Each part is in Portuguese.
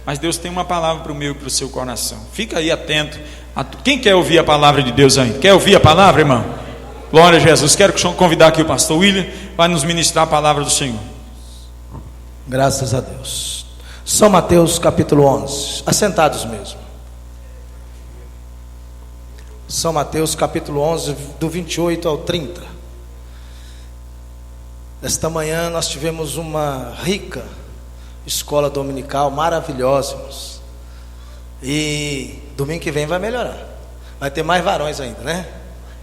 mas Deus tem uma palavra para o meu e para o seu coração. Fica aí atento. Quem quer ouvir a palavra de Deus aí? Quer ouvir a palavra, irmão? Glória a Jesus. Quero convidar aqui o pastor William para nos ministrar a palavra do Senhor. Graças a Deus. São Mateus capítulo 11. Assentados mesmo. São Mateus capítulo 11, do 28 ao 30. Esta manhã nós tivemos uma rica escola dominical, maravilhosa, irmãos. E domingo que vem vai melhorar. Vai ter mais varões ainda, né?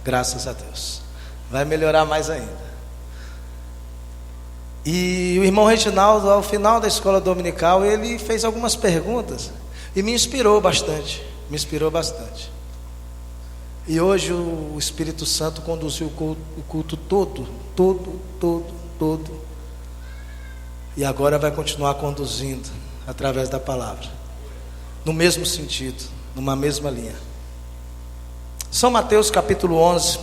Graças a Deus. Vai melhorar mais ainda. E o irmão Reginaldo, ao final da escola dominical, ele fez algumas perguntas e me inspirou bastante. E hoje o Espírito Santo conduziu o culto todo. E agora vai continuar conduzindo através da palavra, no mesmo sentido, numa mesma linha. São Mateus capítulo 11,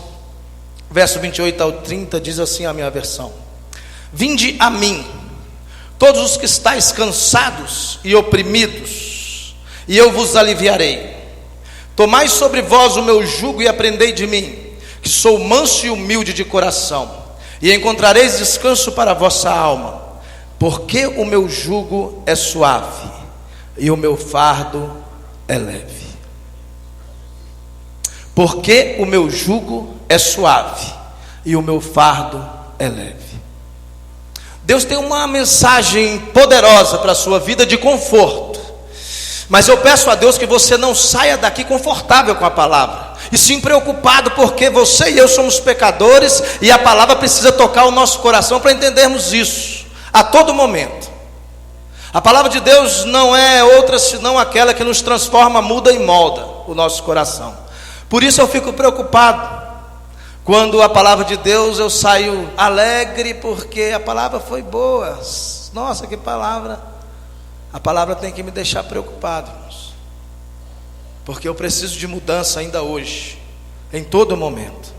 verso 28 ao 30, diz assim a minha versão: Vinde a mim, todos os que estáis cansados e oprimidos, e eu vos aliviarei. Tomai sobre vós o meu jugo e aprendei de mim, que sou manso e humilde de coração, e encontrareis descanso para a vossa alma, porque o meu jugo é suave e o meu fardo é leve. Porque o meu jugo é suave e o meu fardo é leve. Deus tem uma mensagem poderosa para a sua vida de conforto. Mas eu peço a Deus que você não saia daqui confortável com a palavra, e sim preocupado, porque você e eu somos pecadores, e a palavra precisa tocar o nosso coração para entendermos isso a todo momento. A palavra de Deus não é outra senão aquela que nos transforma, muda e molda o nosso coração. Por isso eu fico preocupado quando a palavra de Deus, eu saio alegre porque a palavra foi boa. Nossa, que palavra! A palavra tem que me deixar preocupado, irmãos, porque eu preciso de mudança ainda hoje, em todo momento.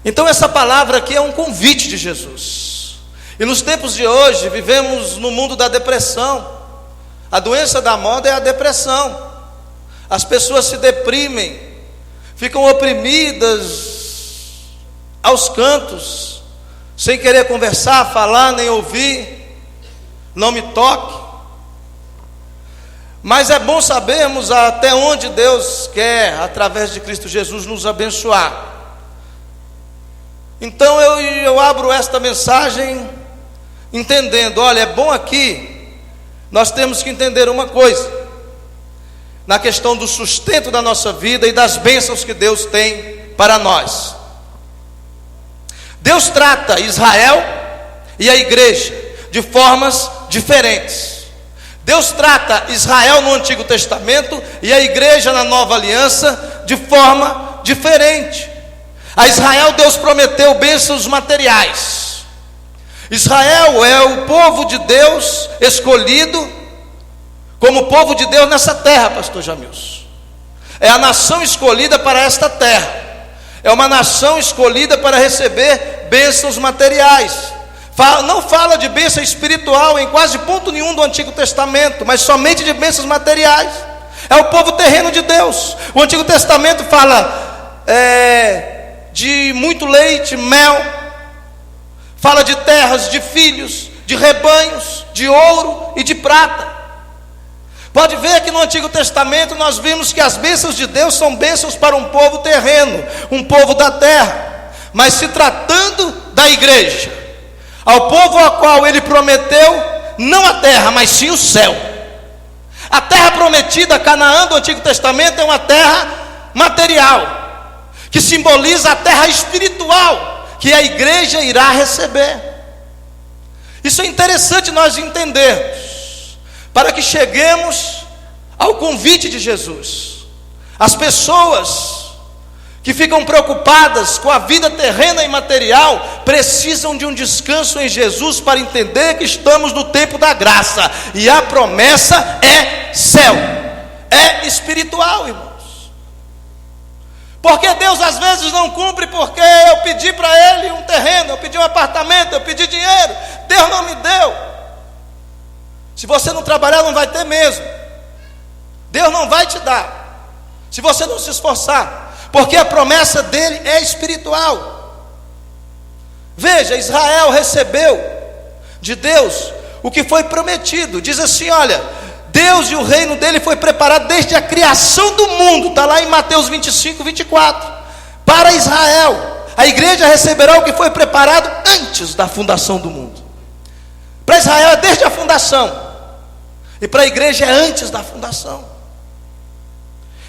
Então essa palavra aqui é um convite de Jesus. E nos tempos de hoje vivemos no mundo da depressão. A doença da moda é a depressão. As pessoas se deprimem, ficam oprimidas aos cantos, sem querer conversar, falar, nem ouvir. Não me toque. Mas é bom sabermos até onde Deus quer, através de Cristo Jesus, nos abençoar. Então eu abro esta mensagem entendendo, olha, é bom aqui, nós temos que entender uma coisa, na questão do sustento da nossa vida e das bênçãos que Deus tem para nós. Deus trata Israel e a igreja de formas diferentes. Deus trata Israel no Antigo Testamento e a igreja na Nova Aliança de forma diferente. A Israel Deus prometeu bênçãos materiais. Israel é o povo de Deus escolhido como povo de Deus nessa terra, pastor Jamilson. É a nação escolhida para esta terra. É uma nação escolhida para receber bênçãos materiais. Não fala de bênção espiritual em quase ponto nenhum do Antigo Testamento, mas somente de bênçãos materiais. É o povo terreno de Deus. O Antigo Testamento fala de muito leite, mel, fala de terras, de filhos, de rebanhos, de ouro e de prata. Pode ver que no Antigo Testamento nós vimos que as bênçãos de Deus são bênçãos para um povo terreno, um povo da terra. Mas se tratando da igreja, ao povo ao qual ele prometeu, não a terra, mas sim o céu. A terra prometida, Canaã do Antigo Testamento, é uma terra material, que simboliza a terra espiritual, que a igreja irá receber. Isso é interessante nós entendermos, para que cheguemos ao convite de Jesus. As pessoas que ficam preocupadas com a vida terrena e material precisam de um descanso em Jesus para entender que estamos no tempo da graça, e a promessa é céu, é espiritual, irmãos. Porque Deus às vezes não cumpre porque eu pedi para Ele um terreno, eu pedi um apartamento, eu pedi dinheiro, Deus não me deu. Se você não trabalhar, não vai ter mesmo. Deus não vai te dar, se você não se esforçar, porque a promessa dele é espiritual. Veja, Israel recebeu de Deus o que foi prometido. Diz assim, olha, Deus e o reino dele foi preparado desde a criação do mundo. Está lá em Mateus 25, 24. Para Israel, a igreja receberá o que foi preparado antes da fundação do mundo. Para Israel é desde a fundação, e para a igreja é antes da fundação.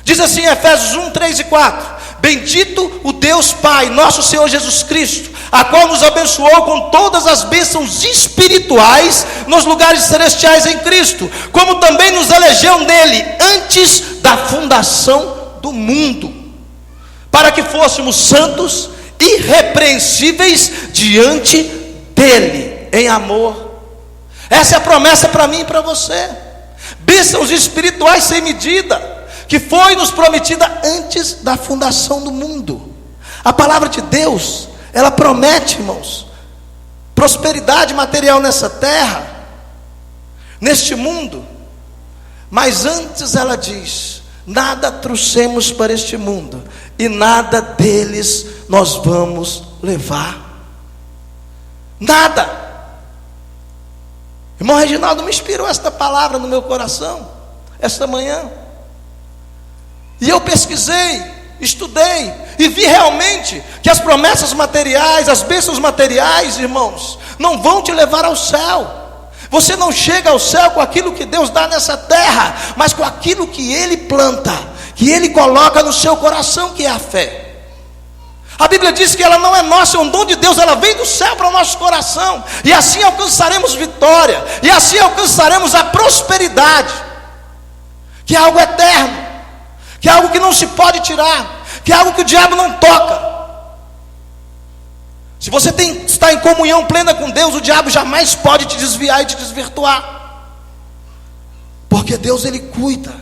Diz assim em Efésios 1, 3 e 4: bendito o Deus Pai, nosso Senhor Jesus Cristo, a qual nos abençoou com todas as bênçãos espirituais nos lugares celestiais em Cristo, como também nos elegeu nele antes da fundação do mundo, para que fôssemos santos, irrepreensíveis diante dele, em amor. Essa é a promessa para mim e para você. Bênçãos espirituais sem medida, que foi nos prometida antes da fundação do mundo. A palavra de Deus, ela promete, irmãos, prosperidade material nessa terra, neste mundo. Mas antes ela diz: nada trouxemos para este mundo, e nada deles nós vamos levar. Nada. Irmão Reginaldo me inspirou esta palavra no meu coração esta manhã. E eu pesquisei, estudei e vi realmente que as promessas materiais, as bênçãos materiais, irmãos, não vão te levar ao céu. Você não chega ao céu com aquilo que Deus dá nessa terra, mas com aquilo que Ele planta, que Ele coloca no seu coração, que é a fé. A Bíblia diz que ela não é nossa, é um dom de Deus, ela vem do céu para o nosso coração, e assim alcançaremos vitória, e assim alcançaremos a prosperidade, que é algo eterno, que é algo que não se pode tirar, que é algo que o diabo não toca. Se você está em comunhão plena com Deus, o diabo jamais pode te desviar e te desvirtuar, porque Deus Ele cuida,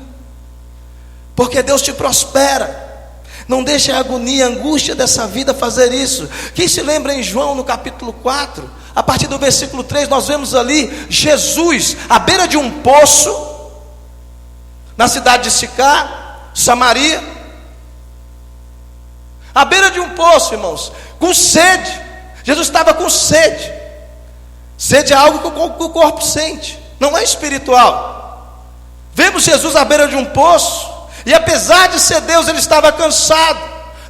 porque Deus te prospera. Não deixe a agonia, a angústia dessa vida fazer isso. Quem se lembra em João no capítulo 4, a partir do versículo 3, nós vemos ali Jesus à beira de um poço, na cidade de Sicar, Samaria, à beira de um poço, irmãos, com sede. Jesus estava com sede. Sede é algo que o corpo sente, não é espiritual. Vemos Jesus à beira de um poço, e apesar de ser Deus, ele estava cansado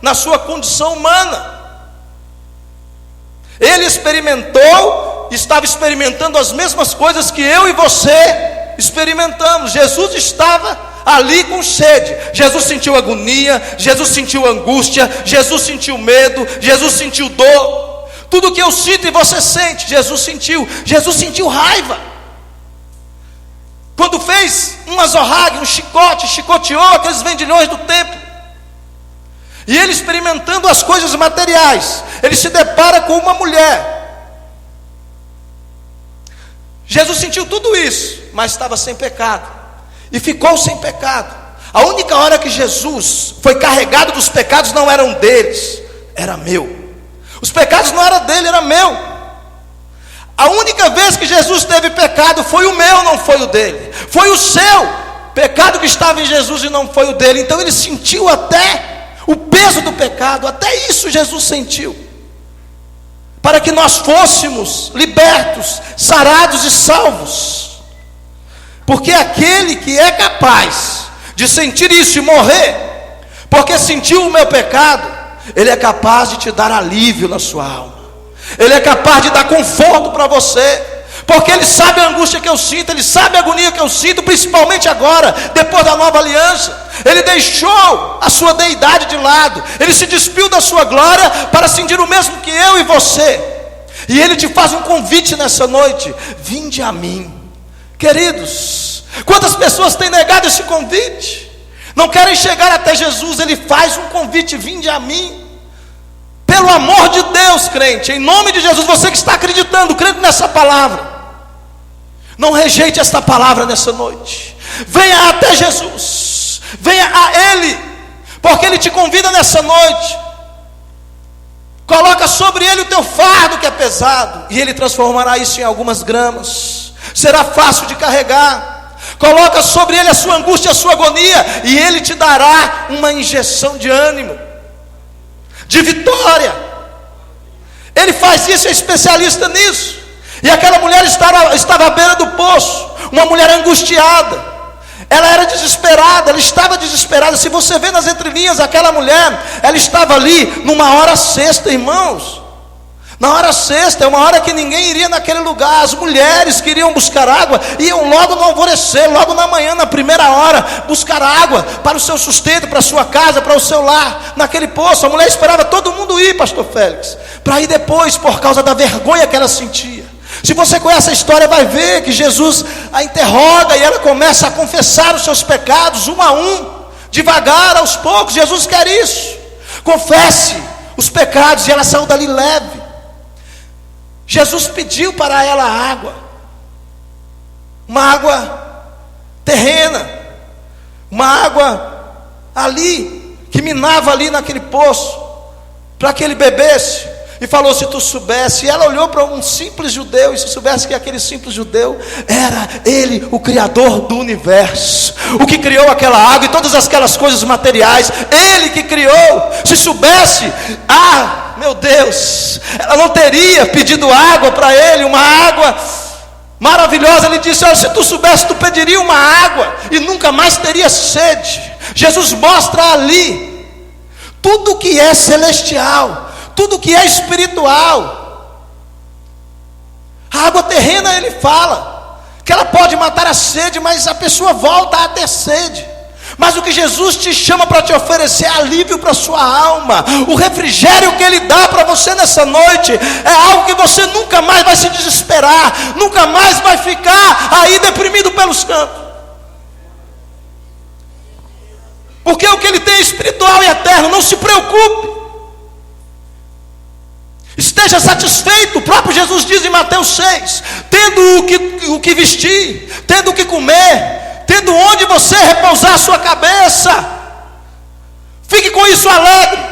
na sua condição humana. Ele estava experimentando as mesmas coisas que eu e você experimentamos. Jesus estava ali com sede. Jesus sentiu agonia, Jesus sentiu angústia, Jesus sentiu medo, Jesus sentiu dor. Tudo que eu sinto e você sente, Jesus sentiu raiva. Quando fez um azorrague, um chicote, chicoteou aqueles vendilhões do templo. E ele experimentando as coisas materiais, ele se depara com uma mulher. Jesus sentiu tudo isso, mas estava sem pecado. E ficou sem pecado. A única hora que Jesus foi carregado dos pecados não eram deles, era meu. Os pecados não eram dele, era meu. A única vez que Jesus teve pecado foi o meu, não foi o dele. Foi o seu pecado que estava em Jesus e não foi o dele. Então ele sentiu até o peso do pecado, até isso Jesus sentiu, para que nós fôssemos libertos, sarados e salvos. Porque aquele que é capaz de sentir isso e morrer, porque sentiu o meu pecado, ele é capaz de te dar alívio na sua alma. Ele é capaz de dar conforto para você, porque Ele sabe a angústia que eu sinto, Ele sabe a agonia que eu sinto, principalmente agora, depois da nova aliança. Ele deixou a sua deidade de lado, Ele se despiu da sua glória para sentir o mesmo que eu e você. E Ele te faz um convite nessa noite: vinde a mim. Queridos, quantas pessoas têm negado esse convite? Não querem chegar até Jesus. Ele faz um convite: vinde a mim. Pelo amor de Deus, crente, em nome de Jesus, você que está acreditando, crendo nessa palavra, não rejeite esta palavra nessa noite. Venha até Jesus, venha a Ele, porque Ele te convida nessa noite. Coloca sobre Ele o teu fardo que é pesado, e Ele transformará isso em algumas gramas. será fácil de carregar. Coloca sobre ele a sua angústia, a sua agonia, e ele te dará uma injeção de ânimo, de vitória. Ele faz isso, é especialista nisso. E aquela mulher estava à beira do poço, uma mulher angustiada, ela era desesperada, ela estava desesperada. Se você vê nas entrelinhas, aquela mulher, ela estava ali numa hora sexta, irmãos. Na hora sexta, é uma hora que ninguém iria naquele lugar. As mulheres que iriam buscar água, iam logo no alvorecer, logo na manhã, na primeira hora, buscar água para o seu sustento, para a sua casa, para o seu lar, naquele poço. A mulher esperava todo mundo ir, pastor Félix, para ir depois, por causa da vergonha que ela sentia. Se você conhece a história, vai ver que Jesus a interroga e ela começa a confessar os seus pecados, um a um, devagar, aos poucos. Jesus quer isso. Confesse os pecados, e ela saiu dali leve. Jesus pediu para ela água, uma água terrena, uma água ali, que minava ali naquele poço, para que ele bebesse. E falou: se tu soubesse. E ela olhou para um simples judeu, e se soubesse que aquele simples judeu era ele, o criador do universo, o que criou aquela água e todas aquelas coisas materiais, ele que criou. Se soubesse, meu Deus, ela não teria pedido água para ele, uma água maravilhosa. Ele disse: olha, se tu soubesse, tu pediria uma água e nunca mais teria sede. Jesus mostra ali tudo que é celestial, tudo que é espiritual. A água terrena, ele fala que ela pode matar a sede, mas a pessoa volta a ter sede. Mas o que Jesus te chama para te oferecer é alívio para a sua alma. O refrigério que Ele dá para você nessa noite é algo que você nunca mais vai se desesperar, nunca mais vai ficar aí deprimido pelos cantos. Porque o que Ele tem é espiritual e eterno. Não se preocupe, esteja satisfeito. O próprio Jesus diz em Mateus 6: tendo o que vestir, tendo o que comer, tendo onde você repousar a sua cabeça, fique com isso alegre.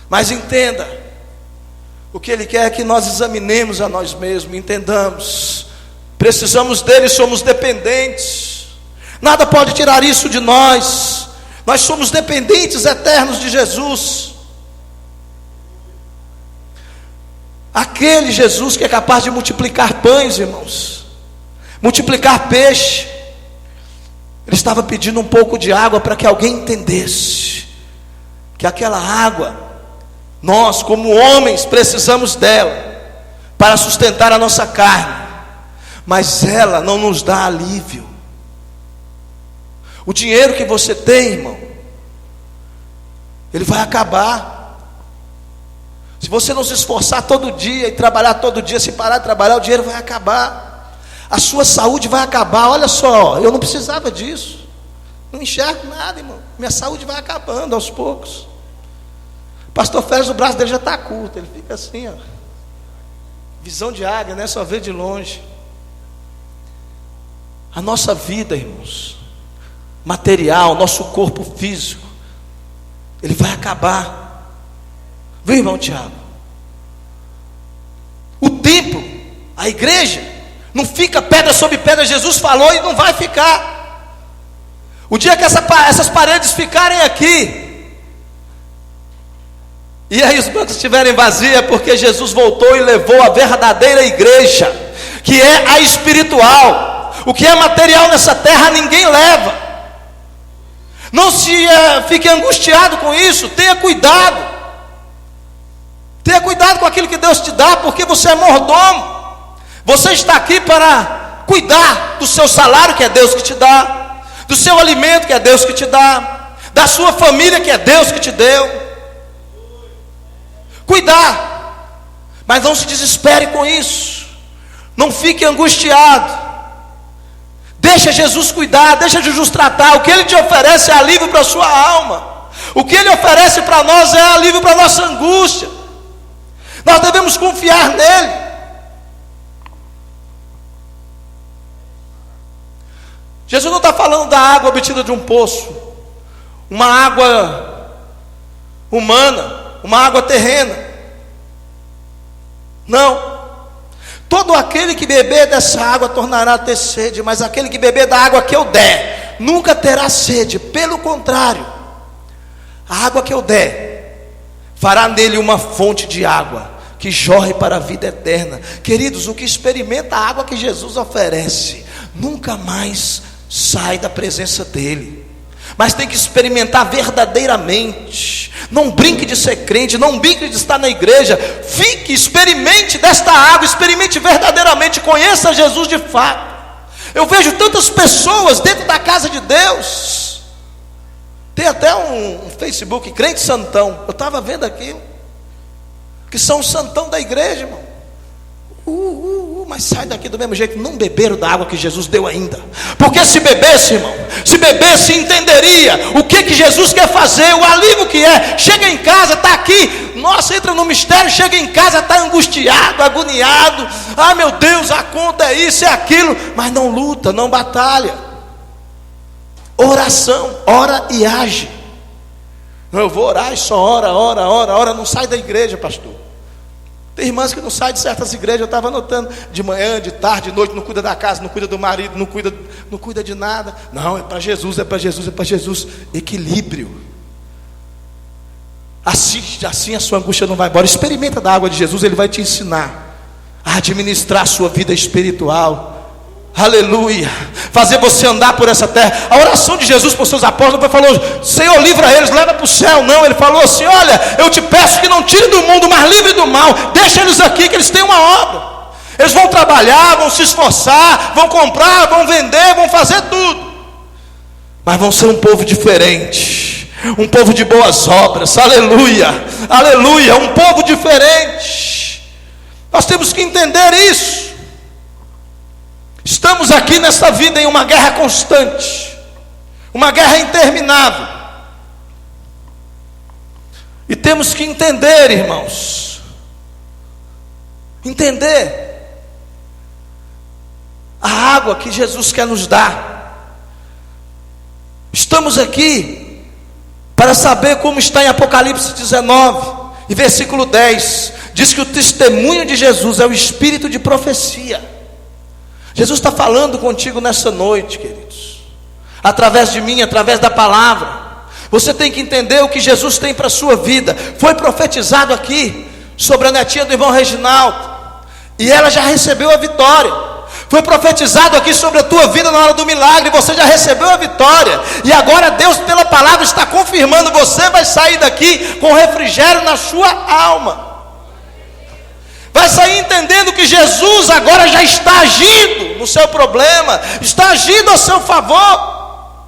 Mas entenda, o que Ele quer é que nós examinemos a nós mesmos, entendamos, precisamos dEle, somos dependentes, nada pode tirar isso de nós, nós somos dependentes eternos de Jesus. Aquele Jesus que é capaz de multiplicar pães, irmãos, multiplicar peixe, ele estava pedindo um pouco de água para que alguém entendesse que aquela água, nós como homens precisamos dela para sustentar a nossa carne, mas ela não nos dá alívio. O dinheiro que você tem, irmão, ele vai acabar. Se você não se esforçar todo dia e trabalhar todo dia, se parar de trabalhar, o dinheiro vai acabar. A sua saúde vai acabar. Olha só, eu não precisava disso, não enxergo nada, irmão, minha saúde vai acabando aos poucos. Pastor Félix, o braço dele já está curto, ele fica assim, ó, visão de águia, né? Só vê de longe. A nossa vida, irmãos, material, nosso corpo físico, ele vai acabar. Viu, irmão Tiago? O templo, a igreja, não fica pedra sobre pedra. Jesus falou e não vai ficar. O dia que essas paredes ficarem aqui, e aí os bancos estiverem vazios, é porque Jesus voltou e levou a verdadeira igreja, que é a espiritual. O que é material nessa terra ninguém leva. Não fique angustiado com isso. Tenha cuidado. Tenha cuidado com aquilo que Deus te dá, porque você é mordomo. Você está aqui para cuidar do seu salário, que é Deus que te dá, do seu alimento, que é Deus que te dá, da sua família, que é Deus que te deu. Cuidar, mas não se desespere com isso, não fique angustiado. Deixa Jesus cuidar, deixa Jesus tratar. O que Ele te oferece é alívio para a sua alma. O que Ele oferece para nós é alívio para a nossa angústia. Nós devemos confiar nele. Jesus não está falando da água obtida de um poço, uma água humana, uma água terrena. Não. Todo aquele que beber dessa água tornará a ter sede, mas aquele que beber da água que eu der, nunca terá sede. Pelo contrário, a água que eu der, fará nele uma fonte de água, que jorre para a vida eterna. Queridos, o que experimenta a água que Jesus oferece, nunca mais sai da presença dele. Mas tem que experimentar verdadeiramente. Não brinque de ser crente, não brinque de estar na igreja. Fique, experimente desta água, experimente verdadeiramente, conheça Jesus de fato. Eu vejo tantas pessoas dentro da casa de Deus. Tem até um Facebook, crente santão. Eu estava vendo aquilo, que são santão da igreja, irmão. Mas sai daqui do mesmo jeito. Não beberam da água que Jesus deu ainda. Porque se bebesse, irmão, se bebesse, entenderia o que Jesus quer fazer, o alívio que é. Chega em casa, está aqui, nossa, entra no mistério, chega em casa, está angustiado, agoniado. Ah, meu Deus, a conta é isso, é aquilo. Mas não luta, não batalha. Oração, ora e age. Não, eu vou orar e só ora, não sai da igreja, pastor. Tem irmãs que não saem de certas igrejas, eu estava anotando, de manhã, de tarde, de noite, não cuida da casa, não cuida do marido, não cuida de nada. Não, é para Jesus, é para Jesus, é para Jesus. Equilíbrio. Assim a sua angústia não vai embora. Experimenta da água de Jesus, Ele vai te ensinar a administrar a sua vida espiritual. Aleluia. Fazer você andar por essa terra. A oração de Jesus para os seus apóstolos não falou: Senhor, livra eles, leva para o céu. Não, Ele falou assim: olha, eu te peço que não tire do mundo, mas livre do mal. Deixa eles aqui, que eles têm uma obra. Eles vão trabalhar, vão se esforçar, vão comprar, vão vender, vão fazer tudo, mas vão ser um povo diferente, um povo de boas obras. Aleluia, aleluia. Um povo diferente. Nós temos que entender isso. Estamos aqui nessa vida em uma guerra constante, uma guerra interminável, e temos que entender, irmãos, entender a água que Jesus quer nos dar. Estamos aqui para saber como está em Apocalipse 19, e versículo 10, diz que o testemunho de Jesus é o espírito de profecia. Jesus está falando contigo nessa noite, queridos, através de mim, através da palavra. Você tem que entender o que Jesus tem para a sua vida. Foi profetizado aqui sobre a netinha do irmão Reginaldo, e ela já recebeu a vitória. Foi profetizado aqui sobre a tua vida na hora do milagre, você já recebeu a vitória. E agora Deus, pela palavra, está confirmando: você vai sair daqui com refrigério na sua alma. Vai sair entendendo que Jesus agora já está agindo no seu problema, está agindo a seu favor.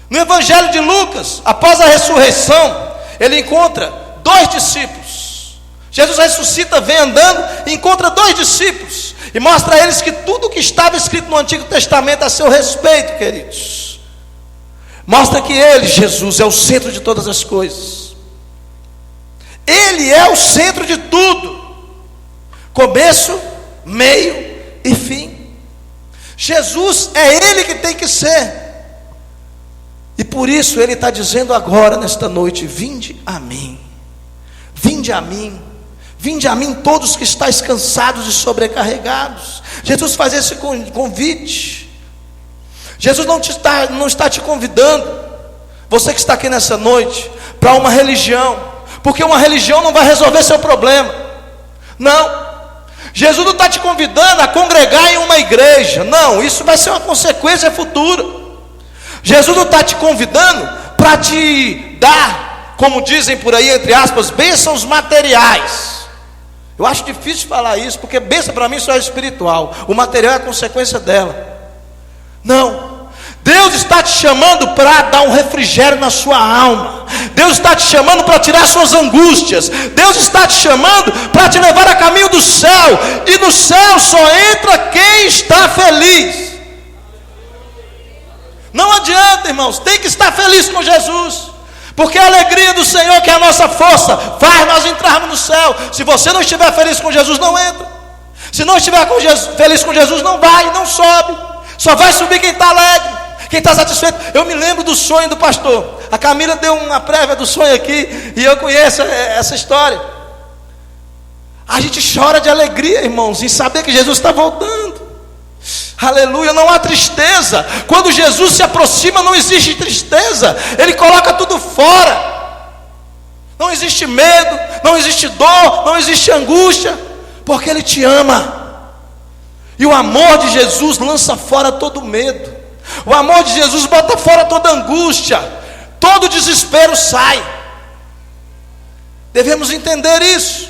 No Evangelho de Lucas, após a ressurreição, ele encontra 2 discípulos. Jesus ressuscita, vem andando, e encontra 2 discípulos, e mostra a eles que tudo que estava escrito no Antigo Testamento a seu respeito, queridos, mostra que ele, Jesus, é o centro de todas as coisas. Ele é o centro de tudo, começo, meio e fim. Jesus é Ele que tem que ser, e por isso Ele está dizendo agora, nesta noite: vinde a mim, vinde a mim, vinde a mim todos que estáis cansados e sobrecarregados. Jesus faz esse convite. Jesus não está te convidando, você que está aqui nessa noite, para uma religião, porque uma religião não vai resolver seu problema. Não, Jesus não está te convidando a congregar em uma igreja. Não, isso vai ser uma consequência futura. Jesus não está te convidando para te dar, como dizem por aí, entre aspas, bênçãos materiais. Eu acho difícil falar isso, porque bênção para mim só é espiritual, o material é a consequência dela. Não, Deus está te chamando para dar um refrigério na sua alma. Deus está te chamando para tirar suas angústias. Deus está te chamando para te levar a caminho do céu. E no céu só entra quem está feliz. Não adianta, irmãos, tem que estar feliz com Jesus, porque a alegria do Senhor, que é a nossa força, faz nós entrarmos no céu. Se você não estiver feliz com Jesus, não entra. Se não estiver feliz com Jesus, não vai, não sobe. Só vai subir quem está alegre, quem está satisfeito. Eu me lembro do sonho do pastor. A Camila deu uma prévia do sonho aqui, e eu conheço essa história. A gente chora de alegria, irmãos, em saber que Jesus está voltando. Aleluia, não há tristeza. Quando Jesus se aproxima, não existe tristeza. Ele coloca tudo fora. Não existe medo, não existe dor, não existe angústia, porque Ele te ama. E o amor de Jesus lança fora todo medo. O amor de Jesus bota fora toda angústia. Todo desespero sai. Devemos entender isso.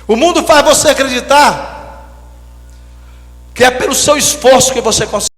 O mundo faz você acreditar que é pelo seu esforço que você consegue.